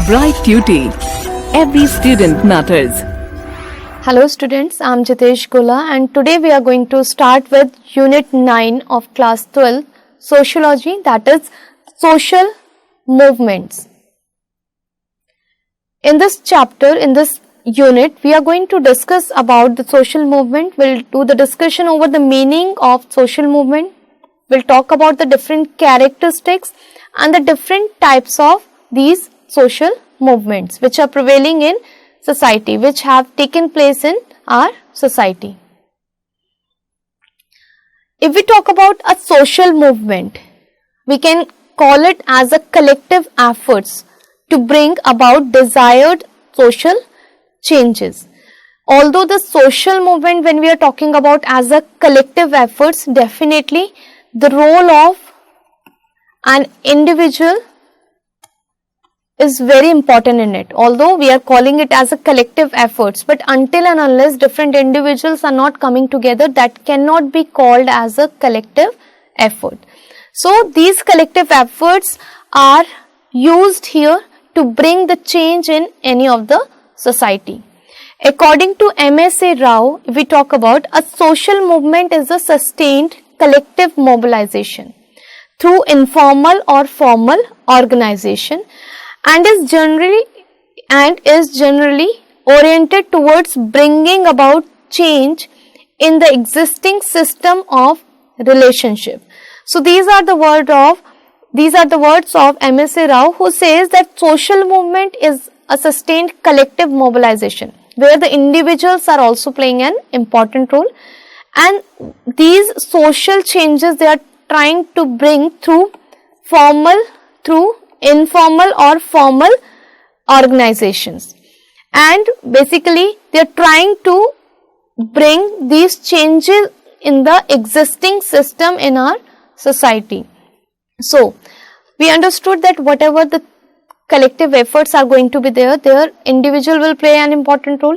Bright Tuty. Every student matters. Hello students, I am Jitesh Gola and today we are going to start with Unit 9 of Class 12 Sociology, that is Social Movements. In this chapter, in this unit, we are going to discuss about the social movement. We'll do the discussion over the meaning of social movement. We'll talk about the different characteristics and the different types of these social movements which are prevailing in society, which have taken place in our society. If we talk about a social movement, we can call it as a collective efforts to bring about desired social changes. Although the social movement, when we are talking about as a collective efforts, definitely the role of an individual is very important in it, although we are calling it as a collective efforts, but until and unless different individuals are not coming together, that cannot be called as a collective effort. So these collective efforts are used here to bring the change in any of the society. According to M.S.A. Rao, if we talk about a social movement is a sustained collective mobilization through informal or formal organization and is generally oriented towards bringing about change in the existing system of relationship. So these are the words of M.S.A. Rao, who says that social movement is a sustained collective mobilization where the individuals are also playing an important role, and these social changes they are trying to bring through informal or formal organizations, and basically they are trying to bring these changes in the existing system in our society. So we understood that whatever the collective efforts are going to be there, individual will play an important role.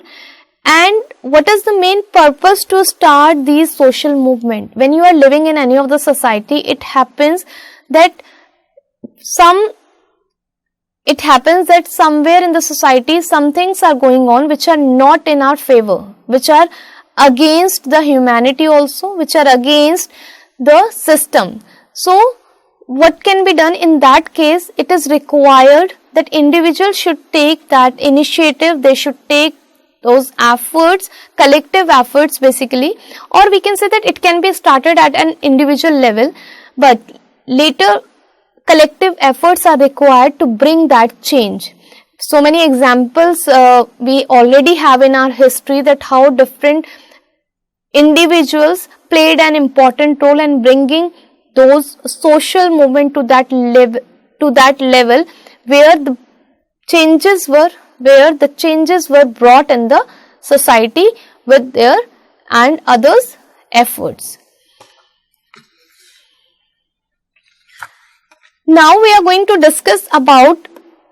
And what is the main purpose to start these social movement? When you are living in any of the society, it happens that somewhere in the society some things are going on which are not in our favor, which are against the humanity also, which are against the system. So what can be done in that case? It is required that individuals should take that initiative, they should take those efforts, collective efforts basically, or we can say that it can be started at an individual level, but later collective efforts are required to bring that change. So many examples we already have in our history that how different individuals played an important role in bringing those social movement to that level where the changes were brought in the society with their and others' efforts. Now we are going to discuss about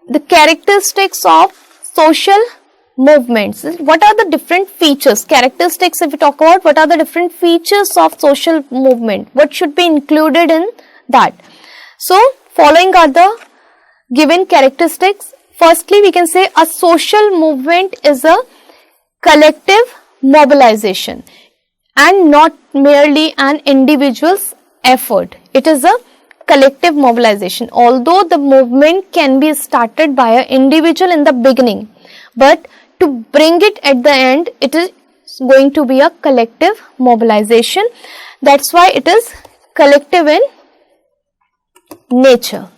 the characteristics of social movements. What are the different features, characteristics if we talk about, what are the different features of social movement? What should be included in that? So following are the given characteristics. Firstly, we can say a social movement is a collective mobilization and not merely an individual's effort. It is a collective mobilization. Although the movement can be started by an individual in the beginning, but to bring it at the end, it is going to be a collective mobilization. That's why it is collective in nature.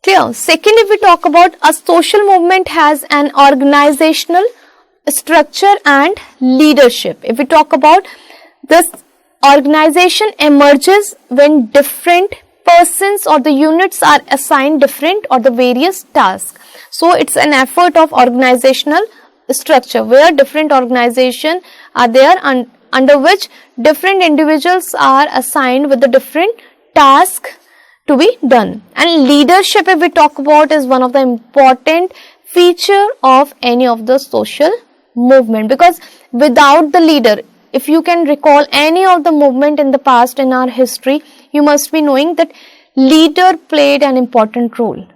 Clear? Second, if we talk about a social movement has an organizational structure and leadership. If we talk about this organization emerges when different persons or the units are assigned different or the various tasks. So it's an effort of organizational structure where different organizations are there under which different individuals are assigned with the different tasks to be done. And leadership, if we talk about, is one of the important feature of any of the social movement, because without the leader, if you can recall any of the movement in the past in our history, you must be knowing that leader played an important role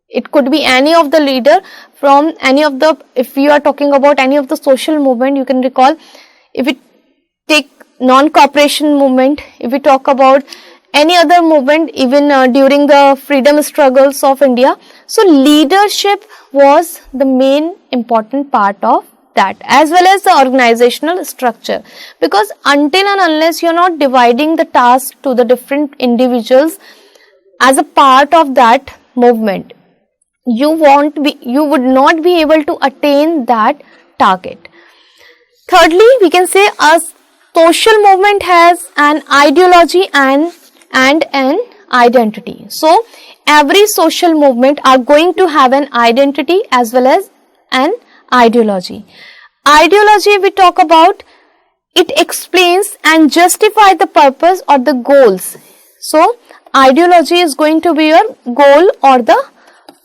It could be any of the leader from any of the, if you are talking about any of the social movement, you can recall, if we take non-cooperation movement, if we talk about any other movement, even during the freedom struggles of India. So leadership was the main important part of that, as well as the organizational structure, because until and unless you are not dividing the task to the different individuals as a part of that movement, you would not be able to attain that target. Thirdly, we can say a social movement has an ideology and an identity. So every social movement are going to have an identity as well as an ideology. Ideology, we talk about, it explains and justify the purpose or the goals. So ideology is going to be your goal or the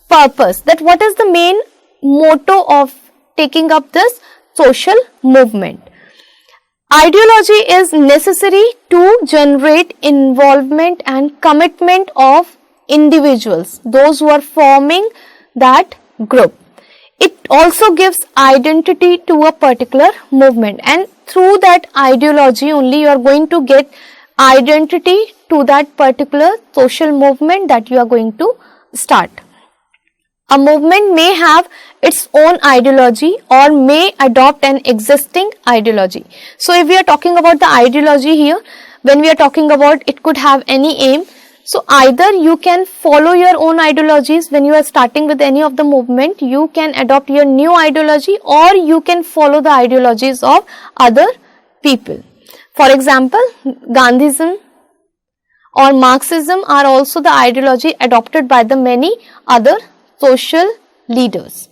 purpose, that what is the main motto of taking up this social movement. Ideology is necessary to generate involvement and commitment of individuals, those who are forming that group. It also gives identity to a particular movement, and through that ideology only you are going to get identity to that particular social movement that you are going to start. A movement may have its own ideology or may adopt an existing ideology. So if we are talking about the ideology here, when we are talking about, it could have any aim. So either you can follow your own ideologies when you are starting with any of the movement, you can adopt your new ideology, or you can follow the ideologies of other people. For example, Gandhism or Marxism are also the ideology adopted by the many other social leaders.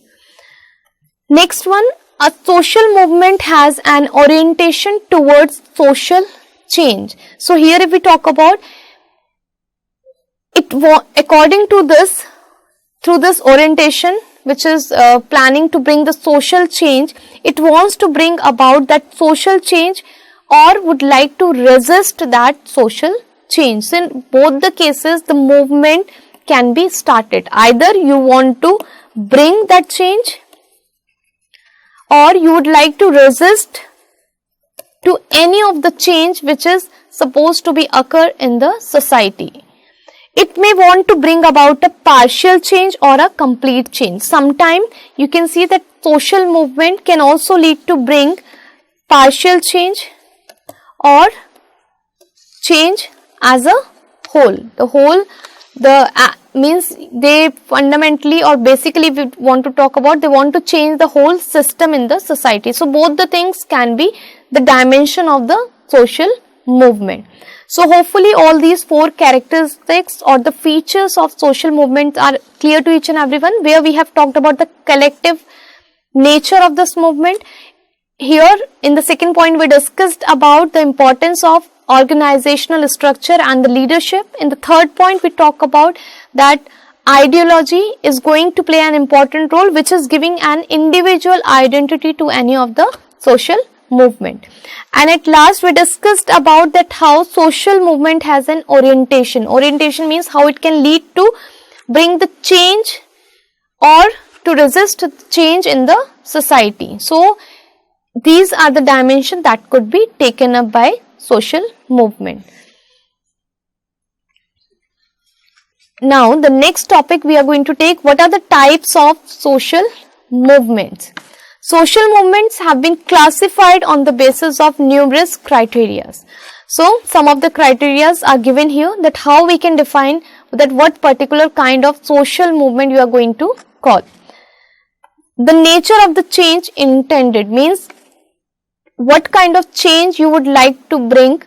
Next one, a social movement has an orientation towards social change. So here if we talk about it, according to this, through this orientation, which is planning to bring the social change, it wants to bring about that social change or would like to resist that social change. So in both the cases, the movement can be started. Either you want to bring that change or you would like to resist to any of the change which is supposed to be occur in the society. It may want to bring about a partial change or a complete change. Sometimes you can see that social movement can also lead to bring partial change or change as a whole. Means they fundamentally or basically, we want to talk about, they want to change the whole system in the society. So both the things can be the dimension of the social movement. So hopefully all these four characteristics or the features of social movements are clear to each and everyone, where we have talked about the collective nature of this movement. Here in the second point we discussed about the importance of organizational structure and the leadership. In the third point we talk about that ideology is going to play an important role, which is giving an individual identity to any of the social movement. And at last we discussed about that how social movement has an orientation. Orientation means how it can lead to bring the change or to resist change in the society. So these are the dimensions that could be taken up by social movement. Now the next topic we are going to take, what are the types of social movements? Social movements have been classified on the basis of numerous criteria. So some of the criteria are given here, that how we can define that what particular kind of social movement you are going to call. The nature of the change intended means what kind of change you would like to bring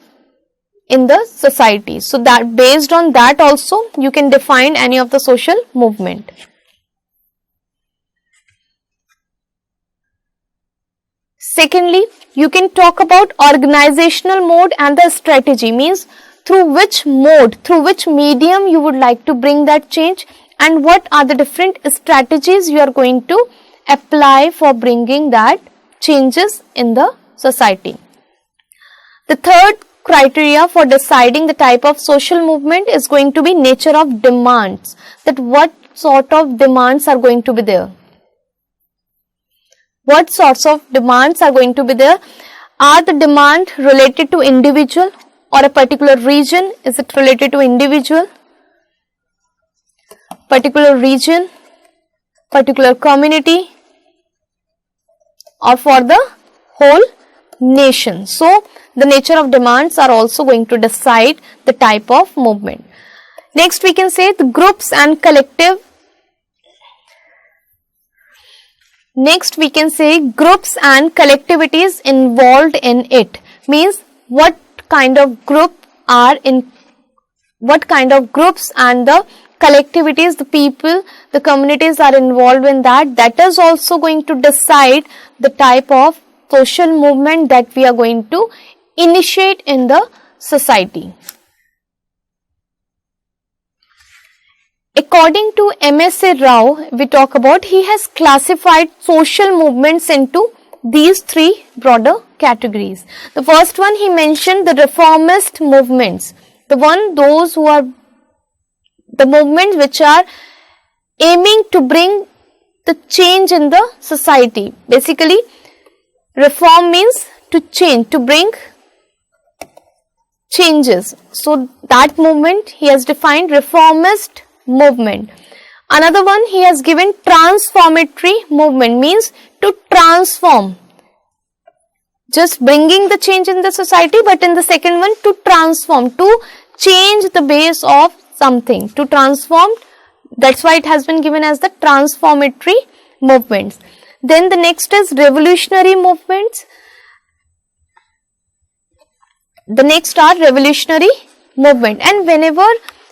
in the society. So that based on that also you can define any of the social movement. Secondly, you can talk about organizational mode and the strategy, means through which mode, through which medium you would like to bring that change, and what are the different strategies you are going to apply for bringing that changes in the society. The third criteria for deciding the type of social movement is going to be nature of demands, that what sort of demands are going to be there? What sorts of demands are going to be there? Are the demand related to individual or a particular region? Is it related to individual, particular region, particular community, or for the whole nation? So, the nature of demands are also going to decide the type of movement. Next, we can say the groups and collective. Next, we can say groups and collectivities involved in it. Means what kind of group are in, what kind of groups and the collectivities, the people, the communities are involved in that. That is also going to decide the type of social movement that we are going to initiate in the society. According to M.S.A. Rao, we talk about, he has classified social movements into these three broader categories. The first one, he mentioned the reformist movements. Those who are the movements which are aiming to bring the change in the society. Basically, reform means to change, to bring changes. So, that movement he has defined reformist movement. Another one he has given transformatory movement, means to transform, just bringing the change in the society, but in the second one to transform, to change the base of something, to transform. That's why it has been given as the transformatory movements. Then the next is revolutionary movements. The next are revolutionary movement, and whenever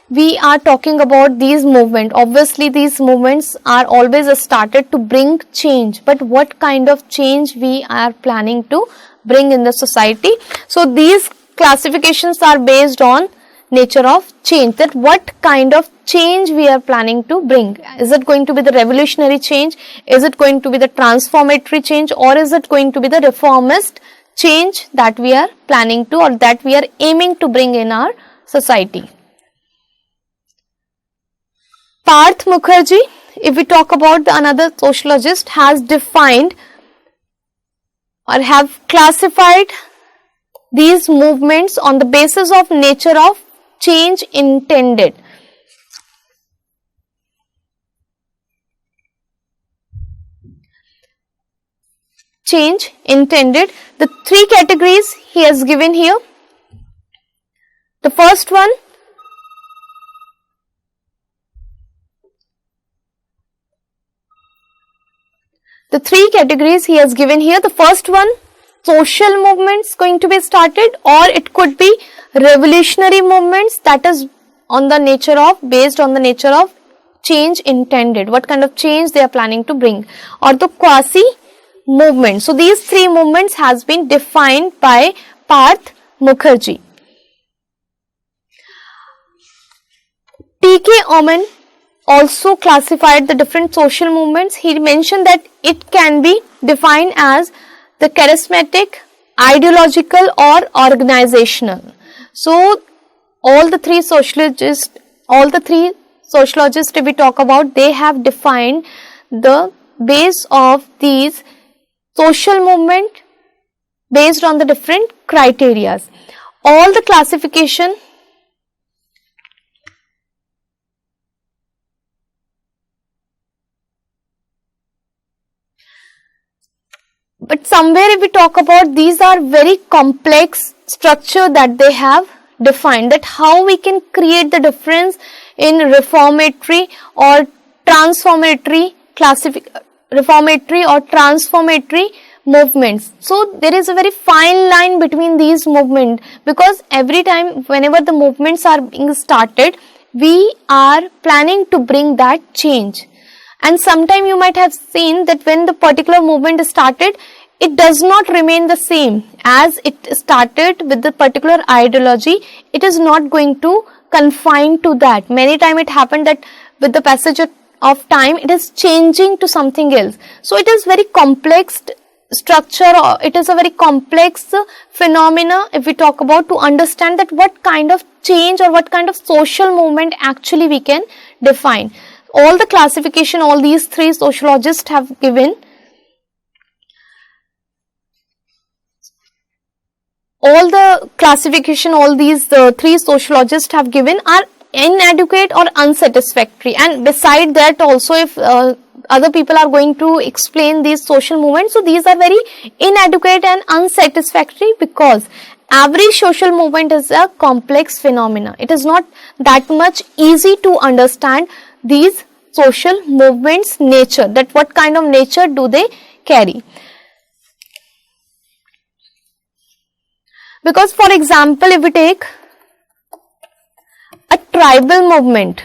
we are talking about these movements, obviously these movements are always started to bring change, but what kind of change we are planning to bring in the society. So these classifications are based on nature of change, that what kind of change we are planning to bring. Is it going to be the revolutionary change? Is it going to be the transformatory change? Or is it going to be the reformist change that we are planning to, or that we are aiming to bring in our society? Parth Mukherjee, if we talk about the another sociologist, has defined or have classified these movements on the basis of nature of change intended. Change intended. The three categories he has given here. The first one, the three categories he has given here. The first one, social movements going to be started, or it could be revolutionary movements, that is on the nature of, based on the nature of change intended, what kind of change they are planning to bring, or the quasi movement. So these three movements has been defined by Parth Mukherjee. T.K. Oman also classified the different social movements. He mentioned that it can be defined as the charismatic, ideological, or organizational. So all the three sociologists if we talk about, they have defined the base of these social movement based on the different criteria. All the classification but somewhere if we talk about, these are very complex structure that they have defined, that how we can create the difference in reformatory or transformatory movements. So there is a very fine line between these movements, because every time whenever the movements are being started, we are planning to bring that change. And sometime you might have seen that when the particular movement is started, it does not remain the same as it started with the particular ideology. It is not going to confine to that. Many times it happened that with the passage of time, it is changing to something else. So it is very complex structure, or it is a very complex phenomena if we talk about, to understand that what kind of change or what kind of social movement actually we can define. all the classification all these three sociologists have given, all the classification all these three sociologists have given are inadequate or unsatisfactory. And beside that also, if other people are going to explain these social movements, so these are very inadequate and unsatisfactory, because every social movement is a complex phenomena. It is not that much easy to understand these social movements nature, that what kind of nature do they carry. Because for example, if we take a tribal movement,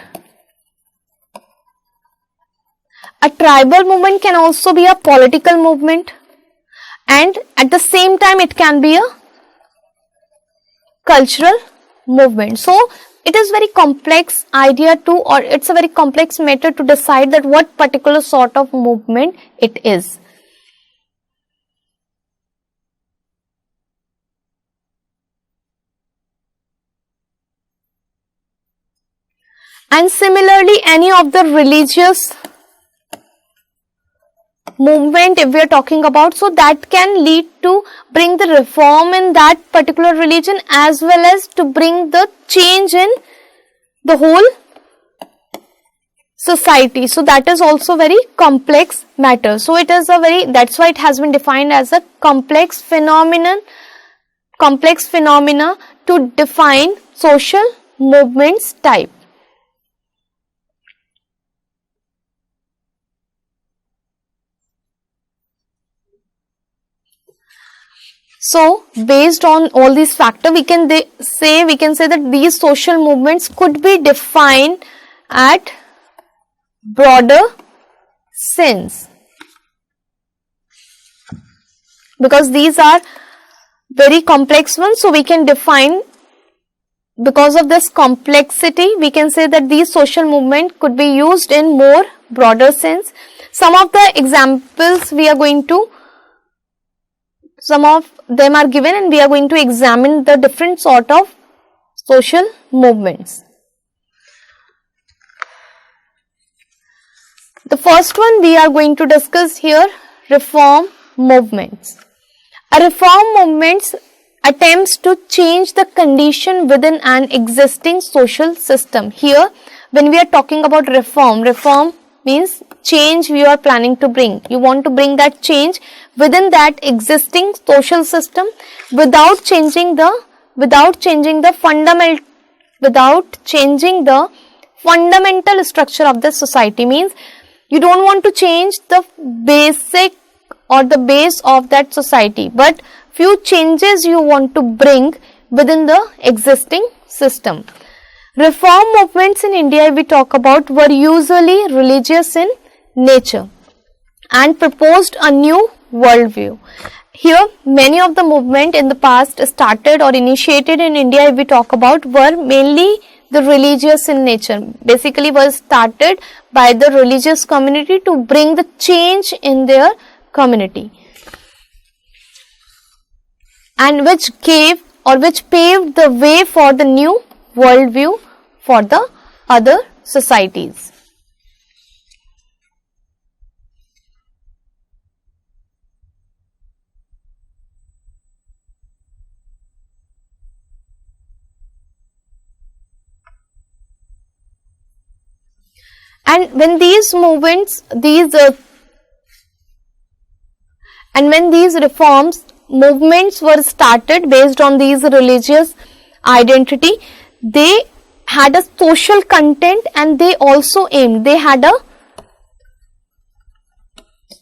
a tribal movement can also be a political movement, and at the same time it can be a cultural movement. So it is very complex idea to, or it's a very complex matter to decide that what particular sort of movement it is. And similarly, any of the religious movement, if we are talking about, so that can lead to bring the reform in that particular religion, as well as to bring the change in the whole society. So that is also very complex matter. So it is a very, that's why it has been defined as a complex phenomena to define social movements type. So based on all these factors, we can say that these social movements could be defined at broader sense, because these are very complex ones. So we can define, because of this complexity, we can say that these social movements could be used in more broader sense. Some of the examples we are going to, some of them are given, and we are going to examine the different sort of social movements. The first one we are going to discuss here, reform movements. A reform movement attempts to change the condition within an existing social system. Here, when we are talking about reform means change you are planning to bring. You want to bring that change within that existing social system without changing the fundamental structure of the society. Means you don't want to change the basic or the base of that society, but few changes you want to bring within the existing system. Reform movements in India, if we talk about, were usually religious in nature and proposed a new worldview. Here, many of the movement in the past started or initiated in India, if we talk about, were mainly the religious in nature. Basically was started by the religious community to bring the change in their community, and which gave or which paved the way for the new worldview for the other societies. And when these movements, reforms movements were started based on these religious identity, they had a social content, and they also aimed, they had a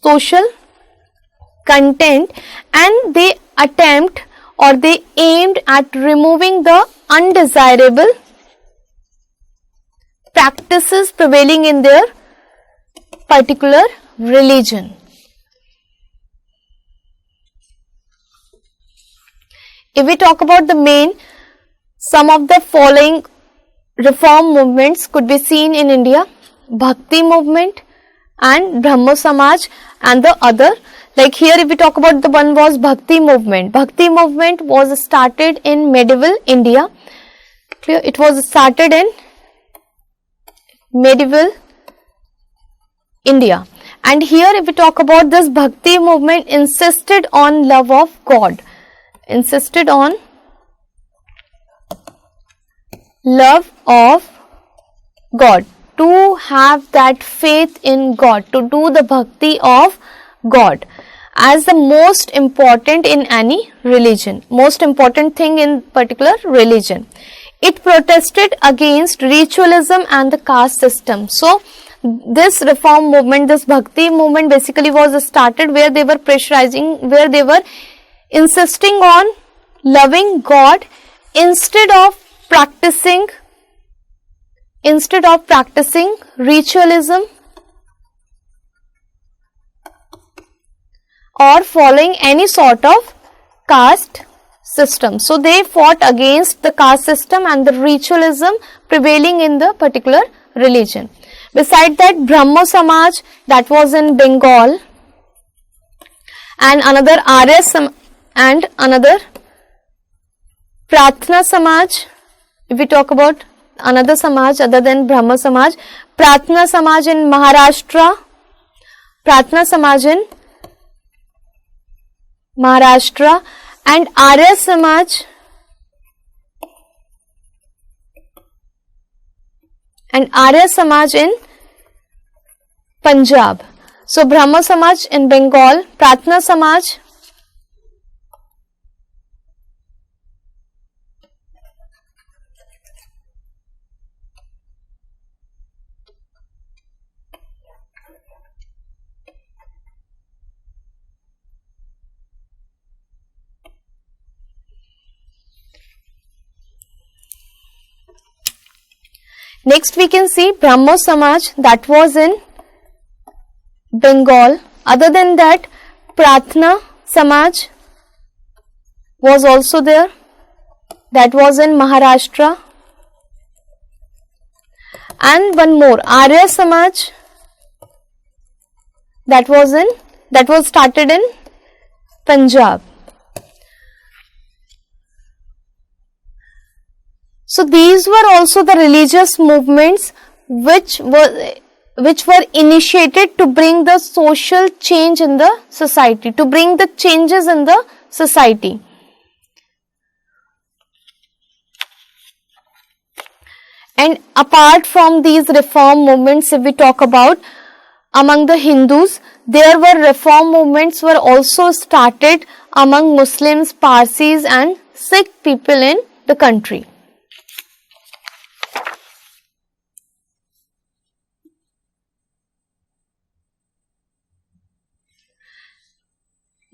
social content, and they attempt or they aimed at removing the undesirable practices prevailing in their particular religion. If we talk about the main, some of the following reform movements could be seen in India: Bhakti movement and Brahmo Samaj, and the other, like here if we talk about, the one was Bhakti movement. Bhakti movement was started in medieval India. Clear? It was started in medieval India. And here if we talk about this Bhakti movement insisted on love of God, insisted on love of God, to have that faith in God, to do the bhakti of God as the most important in any religion, most important thing in particular religion. It protested against ritualism and the caste system. So this reform movement, this bhakti movement basically was started where they were pressurizing, where they were insisting on loving God instead of practicing ritualism or following any sort of caste system. So they fought against the caste system and the ritualism prevailing in the particular religion. Beside that, Brahmo Samaj, that was in Bengal, and another Arya and another Pratna Samaj. If we talk about another Samaj other than Brahmo Samaj, Pratna Samaj in Maharashtra, Pratna Samaj in Maharashtra, and Arya Samaj in Punjab. So Brahmo Samaj in Bengal, Pratna Samaj Next we can see Brahmo Samaj, that was in Bengal. Other than that, Pratna Samaj was also there, that was in Maharashtra. And one more, Arya Samaj, that was started in Punjab. So these were also the religious movements which were initiated to bring the social change in the society, to bring the changes in the society. And apart from these reform movements, if we talk about among the Hindus, there were reform movements were also started among Muslims, Parsis and Sikh people in the country.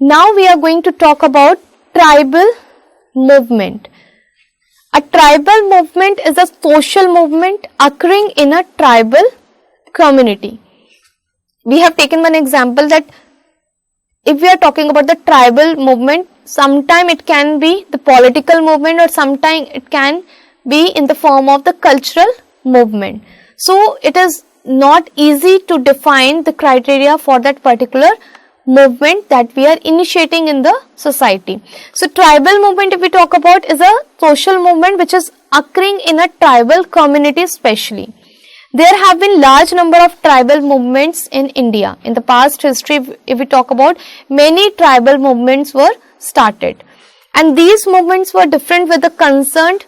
Now we are going to talk about tribal movement. A tribal movement is a social movement occurring in a tribal community. We have taken one example that if we are talking about the tribal movement, sometime it can be the political movement or sometime it can be in the form of the cultural movement. So it is not easy to define the criteria for that particular movement that we are initiating in the society. So tribal movement, if we talk about, is a social movement which is occurring in a tribal community especially. There have been large number of tribal movements in India. In the past history, if we talk about, many tribal movements were started. And these movements were different with the concerned.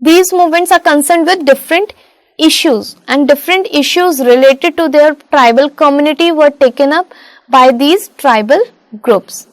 These movements are concerned with different issues, and different issues related to their tribal community were taken up by these tribal groups.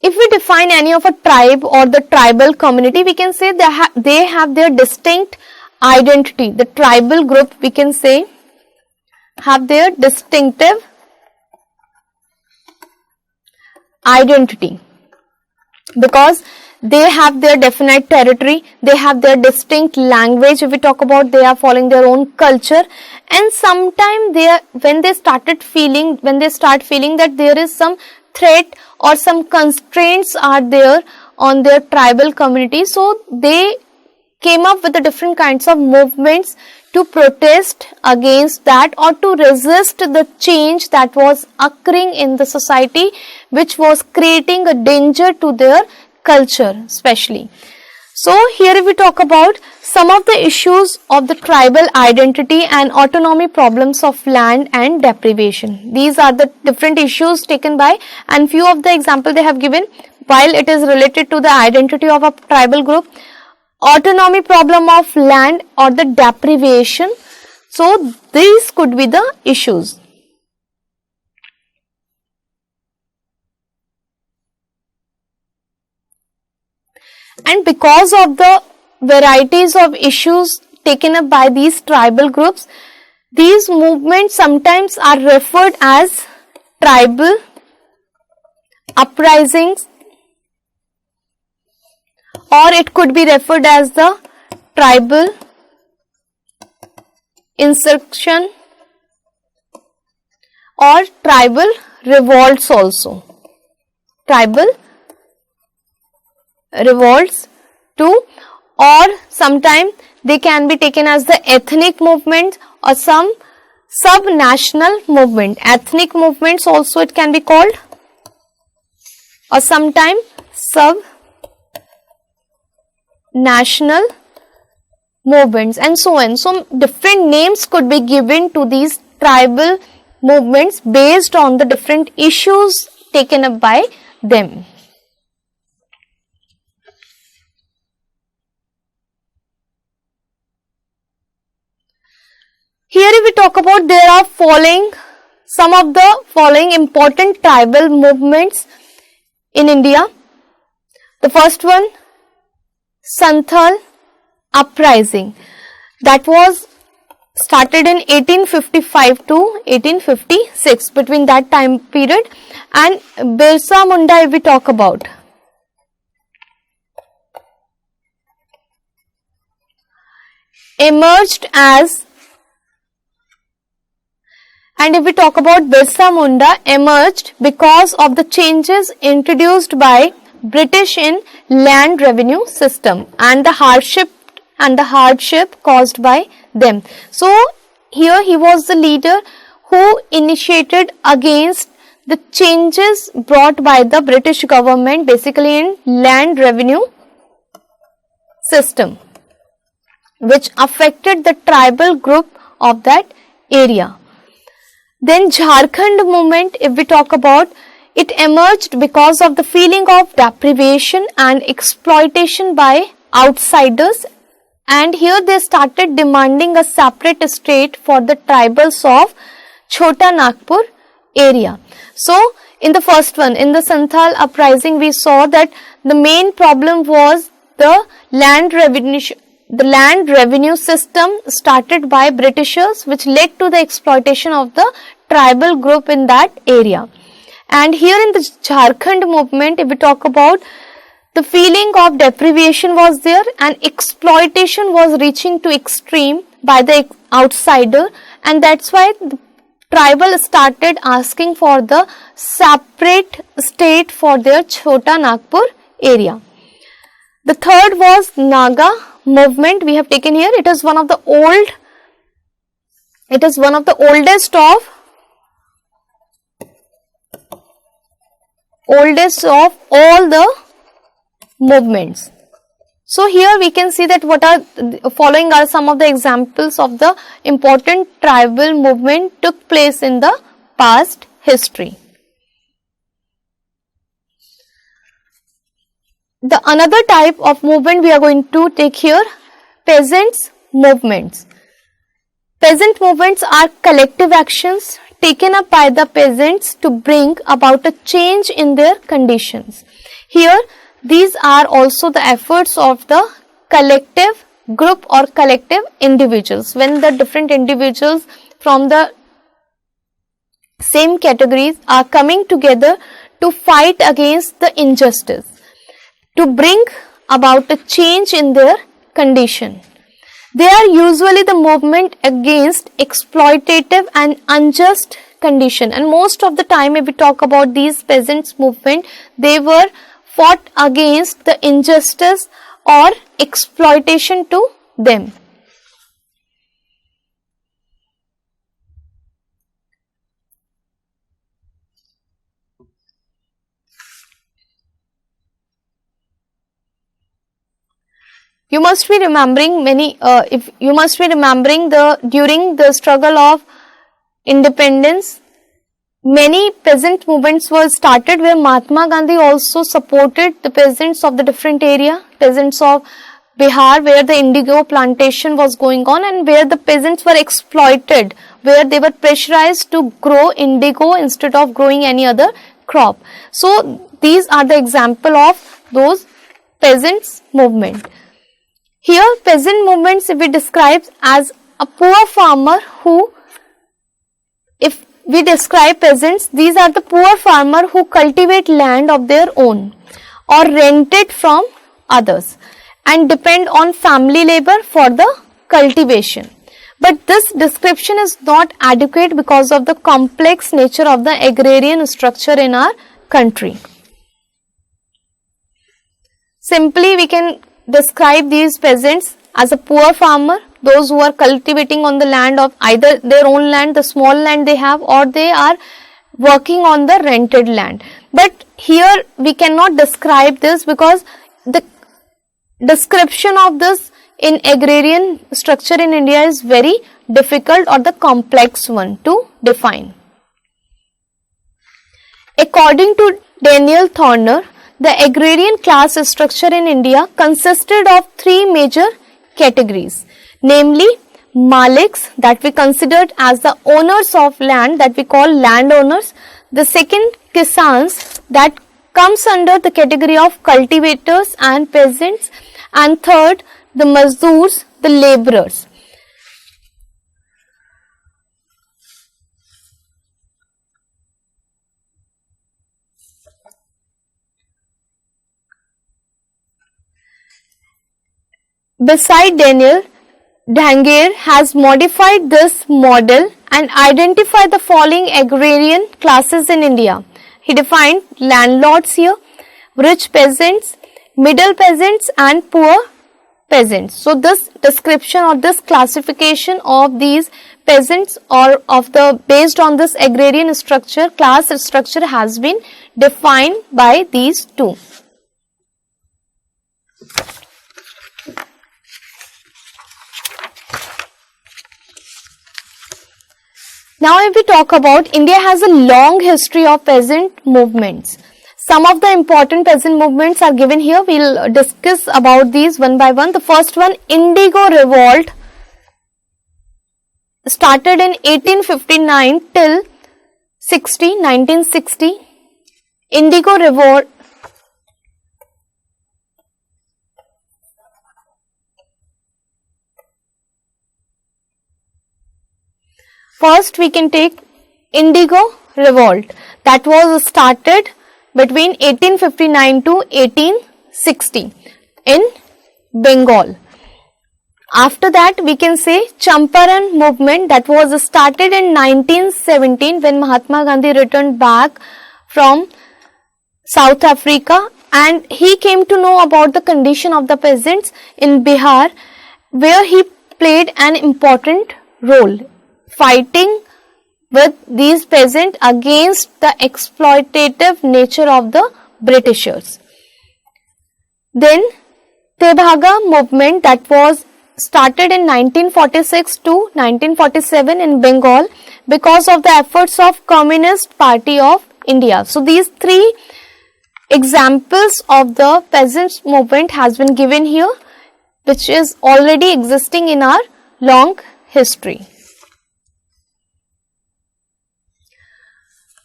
If we define any of a tribe or the tribal community, we can say they have their distinct identity. The tribal group, we can say, have their distinctive identity because they have their definite territory, they have their distinct language. If we talk about, they are following their own culture, and sometimes when they start feeling that there is some threat or some constraints are there on their tribal community. So they came up with the different kinds of movements to protest against that or to resist the change that was occurring in the society, which was creating a danger to their culture especially. So here if we talk about some of the issues of the tribal identity and autonomy problems of land and deprivation. These are the different issues taken by, and few of the examples they have given while it is related to the identity of a tribal group, autonomy problem of land or the deprivation. So these could be the issues. And because of the varieties of issues taken up by these tribal groups, these movements sometimes are referred as tribal uprisings, or it could be referred as the tribal insurrection or tribal revolts also. Tribal revolts too, or sometimes they can be taken as the ethnic movement or some sub-national movement. Ethnic movements also it can be called, or sometimes sub-national movements and so on. So different names could be given to these tribal movements based on the different issues taken up by them. Here if we talk about, there are some of the following important tribal movements in India. The first one, Santhal uprising, that was started in 1855 to 1856, between that time period. And Birsa Munda if we talk about, emerged as, and if we talk about Birsa Munda, emerged because of the changes introduced by British in land revenue system and the hardship caused by them. So here he was the leader who initiated against the changes brought by the British government basically in land revenue system, which affected the tribal group of that area. Then Jharkhand movement if we talk about, it emerged because of the feeling of deprivation and exploitation by outsiders, and here they started demanding a separate state for the tribals of Chota Nagpur area. So in the first one, in the Santhal uprising, we saw that the main problem was the land revenue system started by Britishers, which led to the exploitation of the tribal group in that area. And here in the Jharkhand movement, if we talk about, the feeling of deprivation was there and exploitation was reaching to extreme by the outsider, and that's why the tribal started asking for the separate state for their Chota Nagpur area. The third was Naga movement we have taken here. It is one of the oldest of all the movements. So here we can see that what are following are some of the examples of the important tribal movement took place in the past history. The another type of movement we are going to take here, peasants movements. Peasant movements are collective actions taken up by the peasants to bring about a change in their conditions. Here these are also the efforts of the collective group or collective individuals, when the different individuals from the same categories are coming together to fight against the injustice, to bring about a change in their condition. They are usually the movement against exploitative and unjust condition, and most of the time if we talk about these peasants movement, they were fought against the injustice or exploitation to them. You must be remembering during the struggle of independence, many peasant movements were started where Mahatma Gandhi also supported the peasants of the different area, peasants of Bihar, where the indigo plantation was going on and where the peasants were exploited, where they were pressurized to grow indigo instead of growing any other crop. So these are the example of those peasants movement. Here peasant movements if we describe as a poor farmer who, if we describe peasants, these are the poor farmer who cultivate land of their own or rent it from others and depend on family labor for the cultivation. But this description is not adequate because of the complex nature of the agrarian structure in our country. Simply we can describe these peasants as a poor farmer, those who are cultivating on the land of either their own land, the small land they have, or they are working on the rented land. But here we cannot describe this because the description of this in agrarian structure in India is very difficult or the complex one to define. According to Daniel Thorner, the agrarian class structure in India consisted of three major categories, namely Maliks, that we considered as the owners of land, that we call landowners. The second, Kisans, that comes under the category of cultivators and peasants, and third, the Mazdoors, the laborers. Beside Daniel, Dhangear has modified this model and identified the following agrarian classes in India. He defined landlords here, rich peasants, middle peasants and poor peasants. So this description or this classification of these peasants or of the based on this agrarian structure, class structure has been defined by these two. Now if we talk about, India has a long history of peasant movements. Some of the important peasant movements are given here. We will discuss about these one by one. The first one, Indigo Revolt, started in 1859 till 1960. Indigo Revolt. First we can take Indigo Revolt, that was started between 1859 to 1860 in Bengal. After that we can say Champaran movement, that was started in 1917 when Mahatma Gandhi returned back from South Africa and he came to know about the condition of the peasants in Bihar, where he played an important role fighting with these peasants against the exploitative nature of the Britishers. Then Tebhaga movement, that was started in 1946 to 1947 in Bengal because of the efforts of Communist Party of India. So these three examples of the peasants movement has been given here, which is already existing in our long history.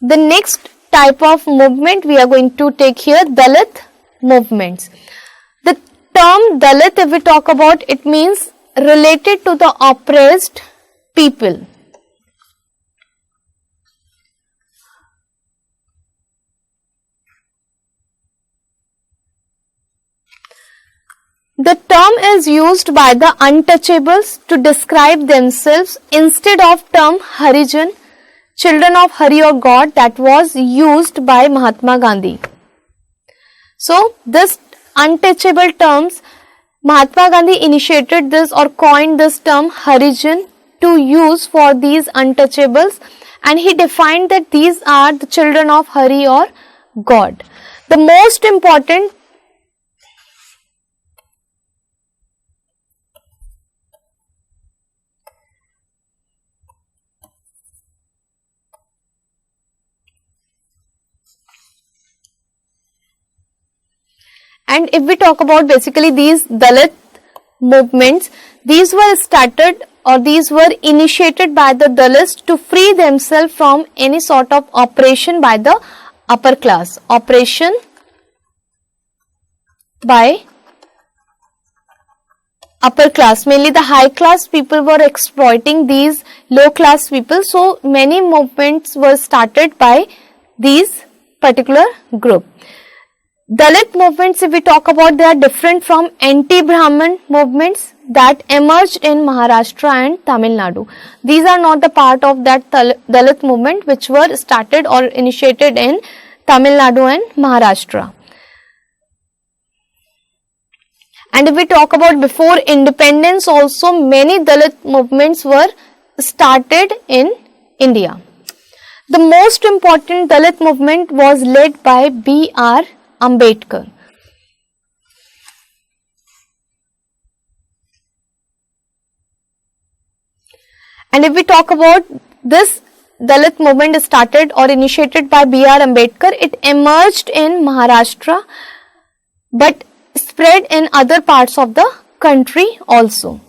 The next type of movement we are going to take here, Dalit movements. The term Dalit, if we talk about, it means related to the oppressed people. The term is used by the untouchables to describe themselves instead of term Harijan, children of Hari or God, that was used by Mahatma Gandhi. So this untouchable terms, Mahatma Gandhi initiated this or coined this term Harijan to use for these untouchables, and he defined that these are the children of Hari or God. The most important and if we talk about basically these Dalit movements, these were started or these were initiated by the Dalits to free themselves from any sort of oppression by the upper class. Oppression by upper class, mainly the high class people were exploiting these low class people. So many movements were started by these particular group. Dalit movements, if we talk about, they are different from anti-Brahman movements that emerged in Maharashtra and Tamil Nadu. These are not the part of that Dalit movement which were started or initiated in Tamil Nadu and Maharashtra. And if we talk about before independence also, many Dalit movements were started in India. The most important Dalit movement was led by B.R. Ambedkar. And if we talk about this Dalit movement started or initiated by B.R. Ambedkar, it emerged in Maharashtra but spread in other parts of the country also.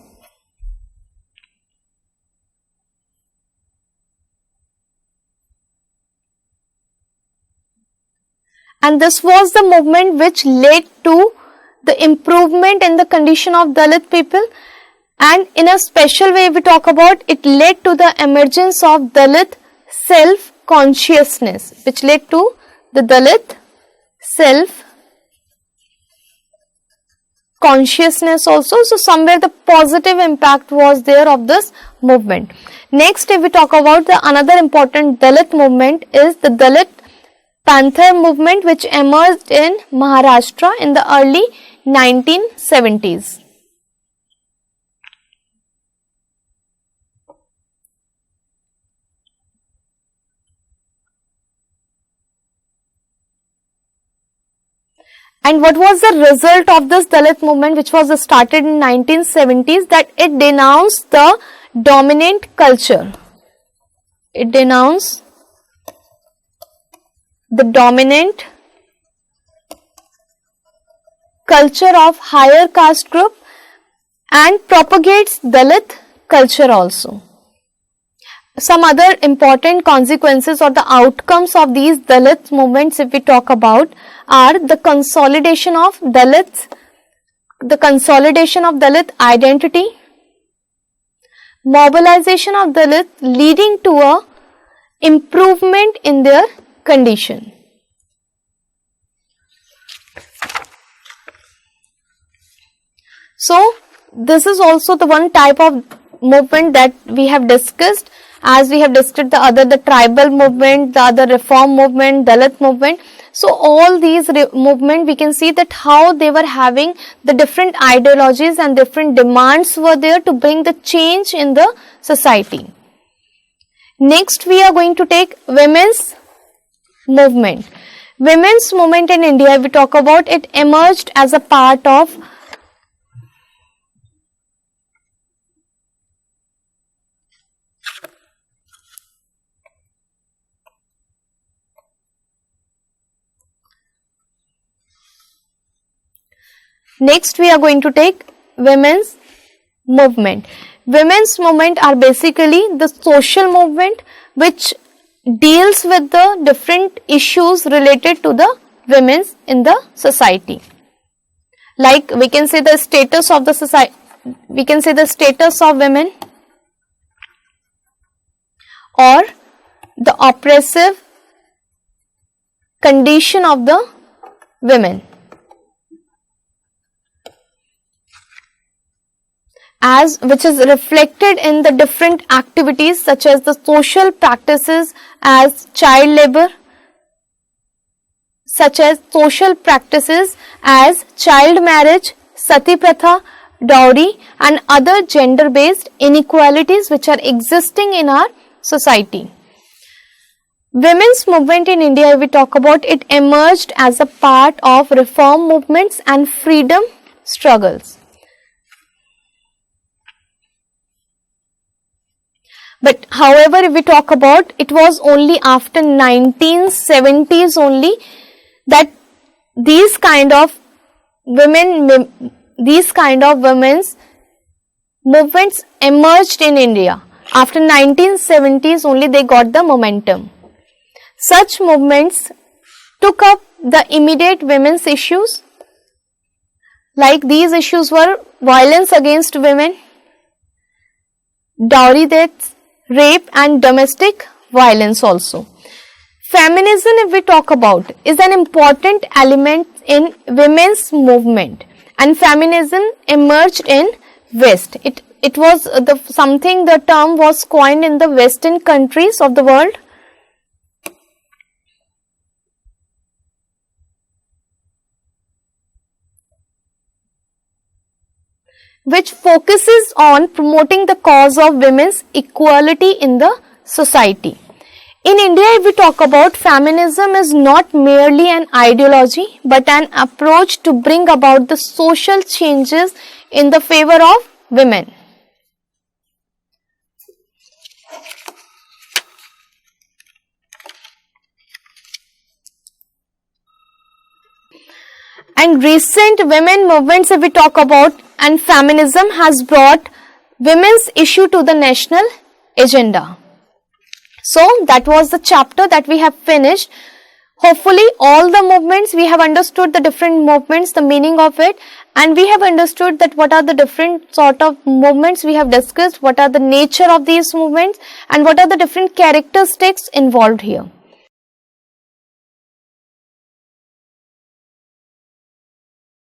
And this was the movement which led to the improvement in the condition of Dalit people, and in a special way we talk about, it led to the emergence of Dalit self-consciousness, which led to the Dalit self-consciousness also. So somewhere the positive impact was there of this movement. Next, if we talk about the another important Dalit movement is the Dalit Panther movement, which emerged in Maharashtra in the early 1970s. And what was the result of this Dalit movement, which was started in 1970s? That it denounced the dominant culture. It denounced the dominant culture of higher caste group and propagates Dalit culture also. Some other important consequences or the outcomes of these Dalit movements, if we talk about, are the consolidation of Dalits, the consolidation of Dalit identity, mobilization of Dalits leading to a improvement in their condition. So this is also the one type of movement that we have discussed, as we have discussed the tribal movement, the other reform movement, Dalit movement. So all these movement, we can see that how they were having the different ideologies and different demands were there to bring the change in the society. Next, we are going to take women's movement. Women's movement in India, if we talk about, it emerged as a part of Next, we are going to take women's movement. Women's movement are basically the social movement which deals with the different issues related to the women in the society. Like we can say the status of the society, we can say the status of women, or the oppressive condition of the women. as which is reflected in the different activities such as the social practices as child labor, such as social practices as child marriage, sati pratha, dowry and other gender based inequalities which are existing in our society. Women's movement in India, if we talk about, it emerged as a part of reform movements and freedom struggles. But however, if we talk about, it was only after 1970s only that these kind of women's movements emerged in India. After 1970s only they got the momentum. Such movements took up the immediate women's issues, like these issues were violence against women, dowry deaths, rape and domestic violence also. Feminism, if we talk about, is an important element in women's movement, and feminism emerged in West. It was the term was coined in the Western countries of the world. Which focuses on promoting the cause of women's equality in the society. In India, if we talk about, feminism is not merely an ideology but an approach to bring about the social changes in the favor of women. And recent women movements, if we talk about, and feminism has brought women's issue to the national agenda. So that was the chapter that we have finished. Hopefully all the movements, we have understood the different movements, the meaning of it, and we have understood that what are the different sort of movements we have discussed, what are the nature of these movements and what are the different characteristics involved here.